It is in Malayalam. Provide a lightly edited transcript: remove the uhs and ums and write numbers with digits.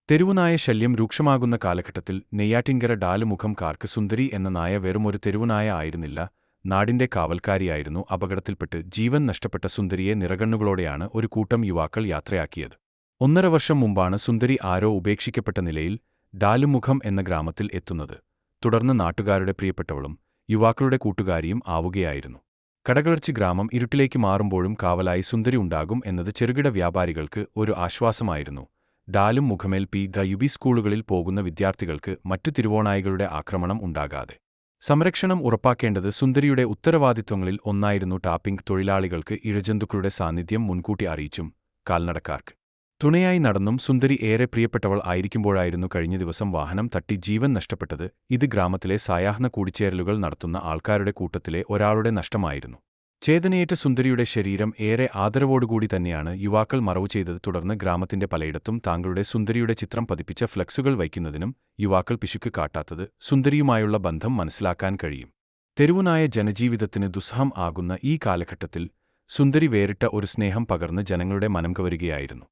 തെരുവുനായ ശല്യം രൂക്ഷമാകുന്ന കാലഘട്ടത്തിൽ നെയ്യാറ്റിൻകര ഡാലുമുഖംകാർക്ക് സുന്ദരി എന്ന നായ വെറുമൊരു തെരുവുനായ ആയിരുന്നില്ല, നാടിന്റെ കാവൽക്കാരിയായിരുന്നു. അപകടത്തിൽപ്പെട്ട് ജീവൻ നഷ്ടപ്പെട്ട സുന്ദരിയെ നിറകണ്ണുകളോടെയാണ് ഒരു കൂട്ടം യുവാക്കൾ യാത്രയാക്കിയത്. 1.5 വർഷം മുമ്പാണ് സുന്ദരി ആരോ ഉപേക്ഷിക്കപ്പെട്ട നിലയിൽ ഡാലുമുഖം എന്ന ഗ്രാമത്തിൽ എത്തുന്നത്. തുടർന്ന് നാട്ടുകാരുടെ പ്രിയപ്പെട്ടവളും യുവാക്കളുടെ കൂട്ടുകാരിയും ആവുകയായിരുന്നു. കടകളടച്ച് ഗ്രാമം ഇരുട്ടിലേക്ക് മാറുമ്പോഴും കാവലായി സുന്ദരി ഉണ്ടാകും എന്നത് ചെറുകിട വ്യാപാരികൾക്ക് ഒരു ആശ്വാസമായിരുന്നു. ഡാലുമുഖമേൽ യുബി സ്കൂളുകളിൽ പോകുന്ന വിദ്യാർത്ഥികൾക്ക് മറ്റു തിരുവോണായികളുടെ ആക്രമണം ഉണ്ടാകാതെ സംരക്ഷണം ഉറപ്പാക്കേണ്ടത് സുന്ദരിയുടെ ഉത്തരവാദിത്വങ്ങളിൽ ഒന്നായിരുന്നു. ടാപ്പിംഗ് തൊഴിലാളികൾക്ക് ഇഴജന്തുക്കളുടെ സാന്നിധ്യം മുൻകൂട്ടി അറിയിച്ചും കാൽനടക്കാർക്ക് തുണയായി നടന്നും സുന്ദരി ഏറെ പ്രിയപ്പെട്ടവൾ ആയിരിക്കുമ്പോഴായിരുന്നു കഴിഞ്ഞ ദിവസം വാഹനം തട്ടി ജീവൻ നഷ്ടപ്പെട്ടത്. ഇത് ഗ്രാമത്തിലെ സായാഹ്ന കൂടിച്ചേരലുകൾ നടത്തുന്ന ആൾക്കാരുടെ കൂട്ടത്തിലെ ഒരാളുടെ നഷ്ടമായിരുന്നു. ചേതനയേറ്റ സുന്ദരിയുടെ ശരീരം ഏറെ ആദരവോടുകൂടി തന്നെയാണ് യുവാക്കൾ മറവു ചെയ്തത്. തുടർന്ന് ഗ്രാമത്തിന്റെ പലയിടത്തും താങ്കളുടെ സുന്ദരിയുടെ ചിത്രം പതിപ്പിച്ച ഫ്ലക്സുകൾ വയ്ക്കുന്നതിനും യുവാക്കൾ പിശുക്ക് കാട്ടാത്തത് സുന്ദരിയുമായുള്ള ബന്ധം മനസ്സിലാക്കാൻ കഴിയും. തെരുവുനായ ജനജീവിതത്തിന് ദുസ്സഹം ആകുന്ന ഈ കാലഘട്ടത്തിൽ സുന്ദരി വേറിട്ട ഒരു സ്നേഹം പകർന്ന് ജനങ്ങളുടെ മനം കവരുകയായിരുന്നു.